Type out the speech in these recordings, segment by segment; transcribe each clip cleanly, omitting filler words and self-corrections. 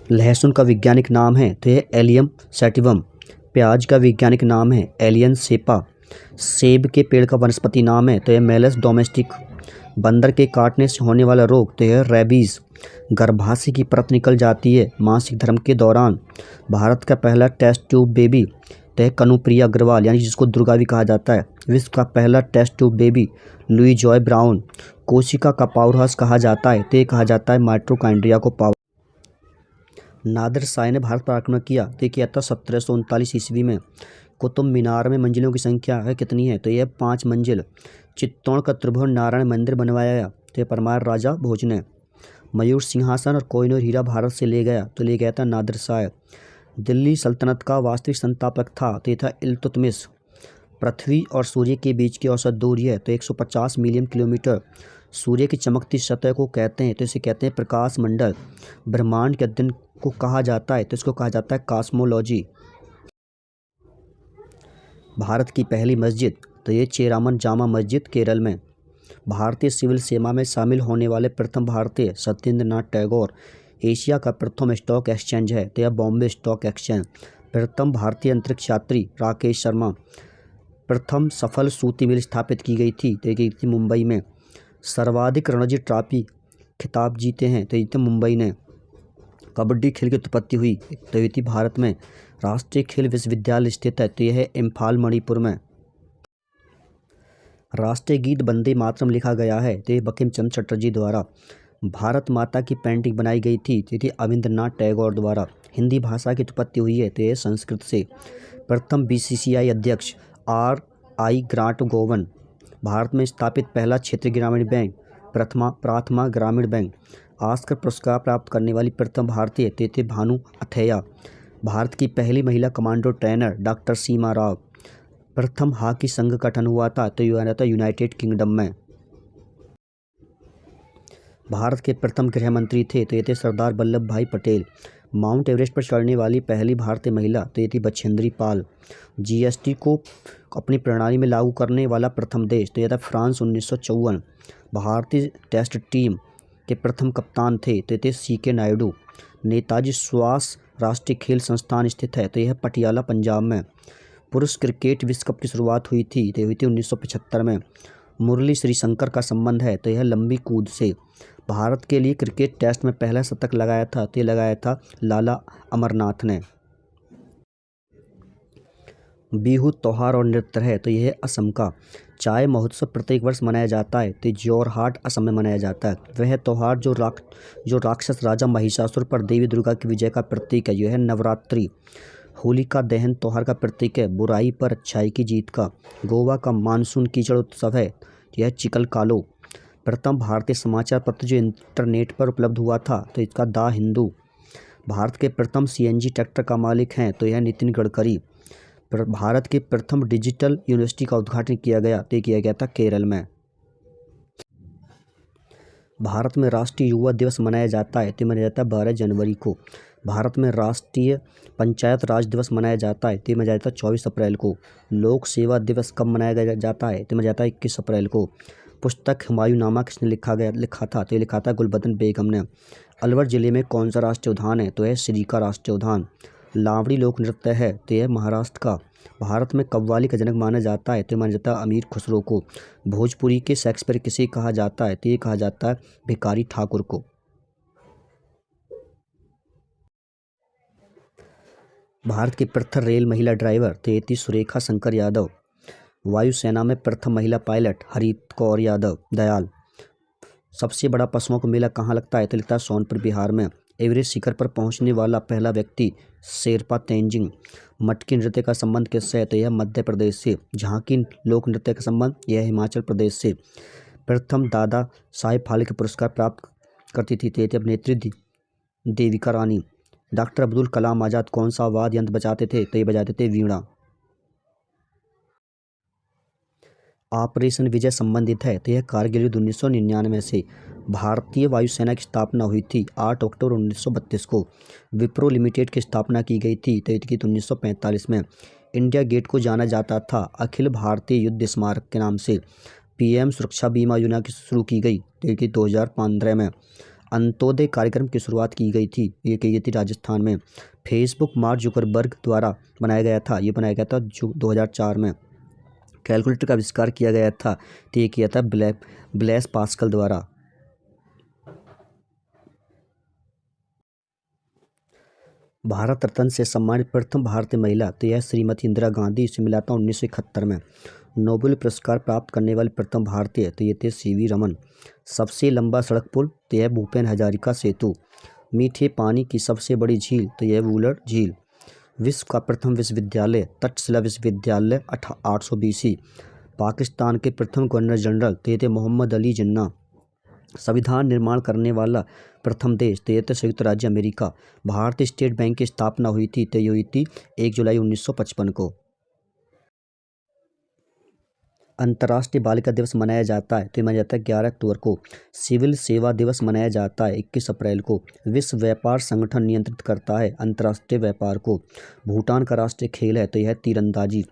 लहसुन का वैज्ञानिक नाम है तो यह एलियम सैटिवम। प्याज का वैज्ञानिक नाम है एलियन सेपा। सेब के पेड़ का वनस्पति नाम है तो यह मेलस डोमेस्टिक। बंदर के काटने से होने वाला रोग तो यह रेबीज़। गर्भाशय की परत निकल जाती है मासिक धर्म के दौरान। भारत का पहला टेस्ट ट्यूब बेबी तो यह कनुप्रिया अग्रवाल, यानी जिसको दुर्गा भी कहा जाता है। विश्व का पहला test tube baby Louise Joy Brown. कोशिका का पावर हाउस कहा जाता है तो ये कहा जाता है माइटोकॉन्ड्रिया को पावर। नादिर शाह ने भारत पर आक्रमण किया तो ये किया था 1739 ईस्वी में। कुतुब मीनार में मंजिलों की संख्या है कितनी है तो यह 5 मंजिल। चित्तौड़ का त्रिभुवन नारायण मंदिर बनवाया गया तो यह परमार राजा भोज ने। मयूर सिंहासन और कोहिनूर हीरा भारत से ले गया तो ले गया था नादिर शाह। दिल्ली सल्तनत का वास्तविक संस्थापक था तो ये था इल्तुतमिश। पृथ्वी और सूर्य के बीच की औसत दूरी है तो 150 मिलियन किलोमीटर। सूर्य की चमकती सतह को कहते हैं तो इसे कहते हैं प्रकाश मंडल। ब्रह्मांड के अध्ययन को कहा जाता है तो इसको कहा जाता है कॉस्मोलॉजी। भारत की पहली मस्जिद तो ये चेरामन जामा मस्जिद केरल में। भारतीय सिविल सेवा में शामिल होने वाले प्रथम भारतीय सत्येंद्र नाथ टैगोर। एशिया का प्रथम स्टॉक एक्सचेंज है तो यह बॉम्बे स्टॉक एक्सचेंज। प्रथम भारतीय अंतरिक्ष यात्री राकेश शर्मा। प्रथम सफल सूती मिल स्थापित की गई थी तो ये की थी मुंबई में। सर्वाधिक रणजी ट्रॉफी खिताब जीते हैं तो ये थे मुंबई ने। कबड्डी खेल की उत्पत्ति हुई तो ये थी भारत में। राष्ट्रीय खेल विश्वविद्यालय स्थित है तो यह है इम्फाल मणिपुर में। राष्ट्रीय गीत वंदे मातरम लिखा गया है तो ये बंकिम चंद्र चटर्जी द्वारा। भारत माता की पेंटिंग बनाई गई थी तो ये थी अविंद्रनाथ टैगोर द्वारा। हिंदी भाषा की उत्पत्ति हुई है तो ये संस्कृत से। प्रथम बीसीसीआई अध्यक्ष RI ग्रांट गोवन। भारत में स्थापित पहला क्षेत्रीय ग्रामीण बैंक प्राथमा ग्रामीण बैंक। ऑस्कर पुरस्कार प्राप्त करने वाली प्रथम भारतीय तो ये थे भानु अथैया। भारत की पहली महिला कमांडो ट्रेनर डॉक्टर सीमा राव। प्रथम हॉकी संघ गठन हुआ था तो यह था यूनाइटेड किंगडम में। भारत के प्रथम गृह मंत्री थे तो ये थे सरदार वल्लभ भाई पटेल। माउंट एवरेस्ट पर चढ़ने वाली पहली भारतीय महिला तो ये थी बछेंद्री पाल। GST को अपनी प्रणाली में लागू करने वाला प्रथम देश तो यह था फ्रांस 1954। भारतीय टेस्ट टीम के प्रथम कप्तान थे तो ये थे CK नायडू। नेताजी सुभाष राष्ट्रीय खेल संस्थान स्थित है तो यह पटियाला पंजाब में। पुरुष क्रिकेट विश्व कप की शुरुआत हुई थी तो हुई थी 1975 में। मुरली श्रीशंकर का संबंध है तो यह लंबी कूद से। भारत के लिए क्रिकेट टेस्ट में पहला शतक लगाया था तो ये लगाया था लाला अमरनाथ ने। बिहू त्योहार और नृत्य है तो यह है असम का। चाय महोत्सव प्रत्येक वर्ष मनाया जाता है तो जोरहाट असम में मनाया जाता है। वह त्यौहार जो राक्षस राजा महिषासुर पर देवी दुर्गा की विजय का प्रतीक है यह है नवरात्रि। होलिका दहन त्यौहार का प्रतीक है बुराई पर अच्छाई की जीत का। गोवा का मानसून कीचड़ उत्सव है यह चिकल कालो। प्रथम भारतीय समाचार पत्र जो इंटरनेट पर उपलब्ध हुआ था तो इसका द हिंदू। भारत के प्रथम CNG ट्रैक्टर का मालिक हैं तो यह नितिन गडकरी। भारत के प्रथम डिजिटल यूनिवर्सिटी का उद्घाटन किया गया तो ये किया गया था केरल में। भारत में राष्ट्रीय युवा दिवस मनाया जाता है तो मनाया जाता है 12 जनवरी को। भारत में राष्ट्रीय पंचायत राज दिवस मनाया जाता है तो मनाया जाता है 24 अप्रैल को। लोक सेवा दिवस कब मनाया जाता है तो मनाया जाता है 21 अप्रैल को। पुस्तक हुमायूंनामा किसने लिखा था तो ये लिखा था गुलबदन बेगम ने। अलवर जिले में कौन सा राष्ट्रीय उद्यान है तो यह श्री का राष्ट्रीय उद्यान। लावड़ी लोक नृत्य है तो यह महाराष्ट्र का। भारत में कव्वाली का जनक माना जाता है तो माना जाता है अमीर खुसरो को। भोजपुरी के शेक्सपियर किसे कहा जाता है तो ये कहा जाता है भिखारी ठाकुर को। भारत की प्रथम रेल महिला ड्राइवर तो ये थी सुरेखा शंकर यादव। वायुसेना में प्रथम महिला पायलट हरित कौर यादव दयाल। सबसे बड़ा पशुओं का मेला कहाँ लगता है तो लगता है सोनपुर बिहार में। एवरेस्ट शिखर पर पहुंचने वाला पहला व्यक्ति शेरपा तेंजिंग। मटकी नृत्य का संबंध किससे है तो यह मध्य प्रदेश से। झांकी लोक नृत्य का संबंध यह हिमाचल प्रदेश से। प्रथम दादा साहेब फाल्के पुरस्कार प्राप्त करती थी अभिनेत्री देविका रानी। डॉक्टर अब्दुल कलाम आज़ाद कौन सा वाद्य यंत्र बजाते थे तो ये बजाते थे वीणा। ऑपरेशन विजय संबंधित है तो यह कारगिल युद्ध 1999 से। भारतीय वायुसेना की स्थापना हुई थी 8 अक्टूबर 1932 को। विप्रो लिमिटेड की स्थापना की गई थी तो ये थी 1945 में। इंडिया गेट को जाना जाता था अखिल भारतीय युद्ध स्मारक के नाम से। PM सुरक्षा बीमा योजना की शुरू की गई तो ये 2015 में। अंत्योदय कार्यक्रम की शुरुआत की गई थी? ये की गई थी राजस्थान में। फेसबुक मार्क जुकरबर्ग द्वारा बनाया गया था? ये बनाया गया था 2004 में। कैलकुलेटर का आविष्कार किया गया था? तो ये किया था ब्लेस पास्कल द्वारा। भारत रत्न से सम्मानित प्रथम भारतीय महिला? तो यह श्रीमती इंदिरा गांधी। इसे मिला था 1971 में। नोबेल पुरस्कार प्राप्त करने वाले प्रथम भारतीय? तो ये थे सीवी रमन। सबसे लंबा सड़क पुल? तो यह भूपेन हजारिका सेतु। मीठे पानी की सबसे बड़ी झील? तो यह वुलर झील। विश्व का प्रथम विश्वविद्यालय? तक्षशिला विश्वविद्यालय 820। पाकिस्तान के प्रथम गवर्नर जनरल? तो ये थे मोहम्मद अली जिन्ना। संविधान निर्माण करने वाला प्रथम देश? तो ये थे संयुक्त राज्य अमेरिका। भारतीय स्टेट बैंक की स्थापना हुई थी? तो ये हुई थी 1 जुलाई 1955 को। अंतर्राष्ट्रीय बालिका दिवस मनाया जाता है? तो ये मनाया जाता है 11 अक्टूबर को। सिविल सेवा दिवस मनाया जाता है 21 अप्रैल को। विश्व व्यापार संगठन नियंत्रित करता है अंतर्राष्ट्रीय व्यापार को। भूटान का राष्ट्रीय खेल है? तो यह तीरंदाजी।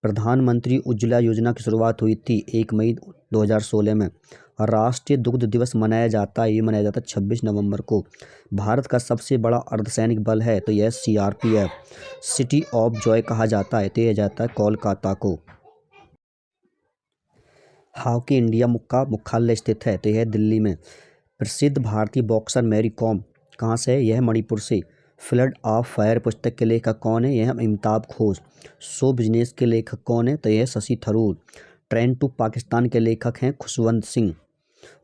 प्रधानमंत्री उज्ज्वला योजना की शुरुआत हुई थी 1 मई 2016 में। राष्ट्रीय दुग्ध दिवस मनाया जाता है? ये मनाया जाता है 26 नवंबर को। भारत का सबसे बड़ा अर्धसैनिक बल है? तो यह CRPF। सिटी ऑफ जॉय कहा जाता है? तो यह जाता है कोलकाता को। हॉकी इंडिया का मुख्यालय स्थित है? तो यह दिल्ली में। प्रसिद्ध भारतीय बॉक्सर मैरी कॉम कहाँ से है? यह मणिपुर से। फ्लड ऑफ फायर पुस्तक के लेखक कौन है? यह अमिताभ घोष। शो बिजनेस के लेखक कौन है? तो यह शशि थरूर। ट्रेन टू पाकिस्तान के लेखक हैं खुशवंत सिंह।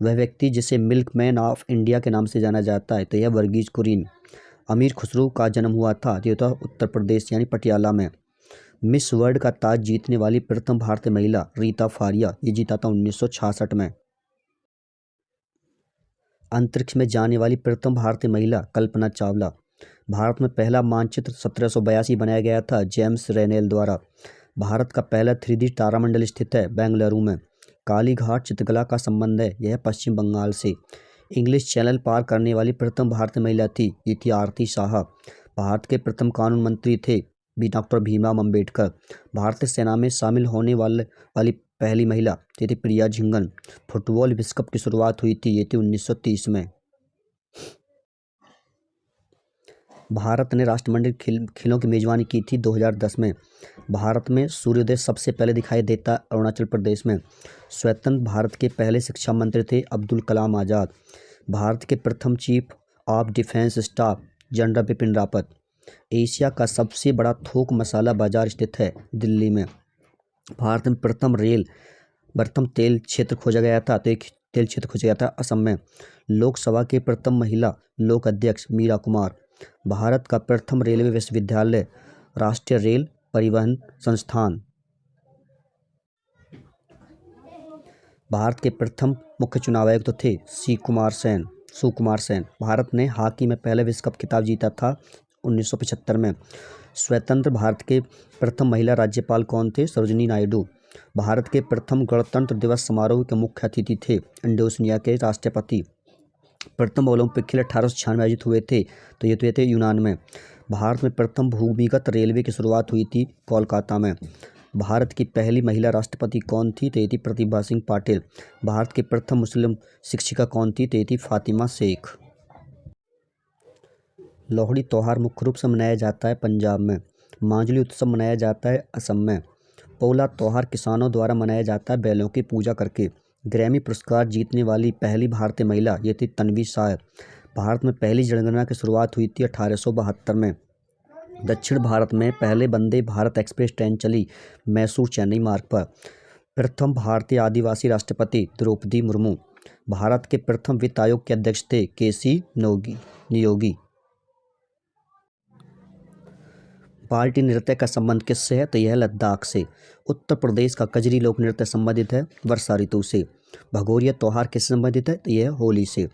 वह व्यक्ति जिसे मिल्कमैन ऑफ इंडिया के नाम से जाना जाता है? तो यह वर्गीज कुरीन। अमीर खुसरो का जन्म हुआ था? तो यह था उत्तर प्रदेश यानी पटियाला में। मिस वर्ल्ड का ताज जीतने वाली प्रथम भारतीय महिला? रीता फारिया। ये जीता था 1966 में। अंतरिक्ष में जाने वाली प्रथम भारतीय महिला? कल्पना चावला। भारत में पहला मानचित्र 1782 बनाया गया था जेम्स रेनेल द्वारा। भारत का पहला 3D तारामंडल स्थित है बेंगलुरु में। कालीघाट चित्रकला का संबंध है? यह पश्चिम बंगाल से। इंग्लिश चैनल पार करने वाली प्रथम भारतीय महिला थी? ये थी आरती शाह। भारत के प्रथम कानून मंत्री थे डॉक्टर भीमराव अम्बेडकर। भारतीय सेना में शामिल होने वाली पहली महिला? ये थी प्रिया झिंगन। फुटबॉल विश्व कप की शुरुआत हुई थी? ये थी 1930 में। भारत ने राष्ट्रमंडल खेलों की मेजबानी की थी 2010 में। भारत में सूर्योदय सबसे पहले दिखाई देता अरुणाचल प्रदेश में। स्वतंत्र भारत के पहले शिक्षा मंत्री थे अब्दुल कलाम आज़ाद। भारत के प्रथम chief of defence staff general Bipin Rawat. Asia का सबसे बड़ा थोक मसाला बाजार स्थित है दिल्ली में। भारत में प्रथम तेल क्षेत्र खोजा गया था? तो एक तेल क्षेत्र खोजा गया था असम में। लोकसभा के प्रथम महिला लोक अध्यक्ष मीरा कुमार। भारत का प्रथम रेलवे विश्वविद्यालय राष्ट्रीय रेल परिवहन संस्थान। भारत के प्रथम मुख्य चुनाव आयुक्त थे सुकुमार सेन। भारत ने हॉकी में पहले विश्व कप खिताब जीता था 1975 में। स्वतंत्र भारत के प्रथम महिला राज्यपाल कौन थे? सरोजिनी नायडू। भारत के प्रथम गणतंत्र दिवस समारोह के मुख्य अतिथि थे इंडोनेशिया के राष्ट्रपति। प्रथम ओलंपिक खेल 1896 में आयोजित हुए थे? तो ये थे यूनान में। भारत में प्रथम भूमिगत रेलवे की शुरुआत हुई थी कोलकाता में। भारत की पहली महिला राष्ट्रपति कौन थी? तो ये थी प्रतिभा सिंह पाटिल। भारत की प्रथम मुस्लिम शिक्षिका कौन थी? तो ये थी फातिमा शेख। लोहड़ी त्यौहार मुख्य रूप से मनाया जाता है पंजाब में। मांझली उत्सव मनाया जाता है असम में। पोला त्यौहार किसानों द्वारा मनाया जाता है बैलों की पूजा करके। ग्रैमी पुरस्कार जीतने वाली पहली भारतीय महिला? ये थी तन्वी शाह। भारत में पहली जनगणना की शुरुआत हुई थी 1872 में। दक्षिण भारत में पहले वंदे भारत एक्सप्रेस ट्रेन चली मैसूर चेन्नई मार्ग पर। प्रथम भारतीय आदिवासी राष्ट्रपति द्रौपदी मुर्मू। भारत के प्रथम वित्त आयोग के अध्यक्ष थे केसी नियोगी। बाल्टी नृत्य का संबंध किससे है? तो यह लद्दाख से। उत्तर प्रदेश का कजरी लोक नृत्य संबंधित है वर्षा ऋतु से। भगोरिया त्यौहार किससे संबंधित है? तो यह होली से।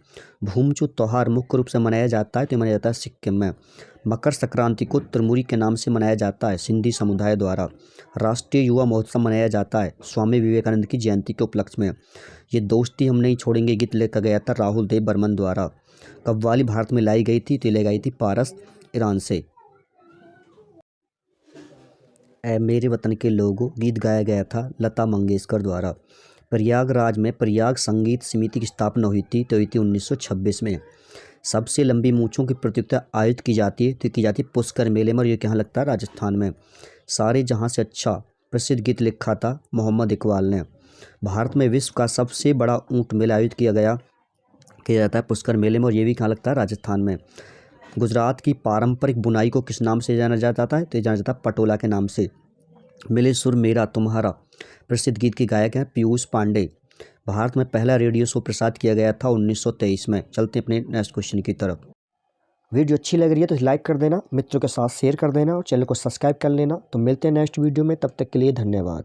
भूमचू त्यौहार मुख्य रूप से मनाया जाता है? तो मनाया जाता है सिक्किम में। मकर संक्रांति को त्रिमुरी के नाम से मनाया जाता है सिंधी समुदाय द्वारा। राष्ट्रीय युवा महोत्सव मनाया जाता है स्वामी विवेकानंद की जयंती के उपलक्ष्य में। ये दोस्ती हम नहीं छोड़ेंगे गीत लेकर गया था राहुल देव बर्मन द्वारा। कव्वाली भारत में लाई गई थी? तो ले गई थी पारस ईरान से। ऐ मेरे वतन के लोगों गीत गाया गया था लता मंगेशकर द्वारा। प्रयागराज में प्रयाग संगीत समिति की स्थापना हुई थी? तो हुई थी 1926 में। सबसे लंबी मूंछों की प्रतियोगिता आयोजित की जाती है तो की जाती है पुष्कर मेले में, और ये कहाँ लगता है? राजस्थान में। सारे जहाँ से अच्छा प्रसिद्ध गीत लिखा था मोहम्मद इकबाल ने। भारत में विश्व का सबसे बड़ा ऊँट मेला आयोजित किया जाता है पुष्कर मेले में, और ये भी कहाँ लगता है? राजस्थान में। गुजरात की पारंपरिक बुनाई को किस नाम से जाना जाता है? तो ये जाना जाता है पटोला के नाम से। मिले सुर मेरा तुम्हारा प्रसिद्ध गीत के गायक हैं पीयूष पांडे। भारत में पहला रेडियो शो प्रसारित किया गया था 1923 में। चलते हैं अपने नेक्स्ट क्वेश्चन की तरफ। वीडियो अच्छी लग रही है तो लाइक कर देना, मित्रों के साथ शेयर कर देना और चैनल को सब्सक्राइब कर लेना। तो मिलते हैं नेक्स्ट वीडियो में, तब तक के लिए धन्यवाद।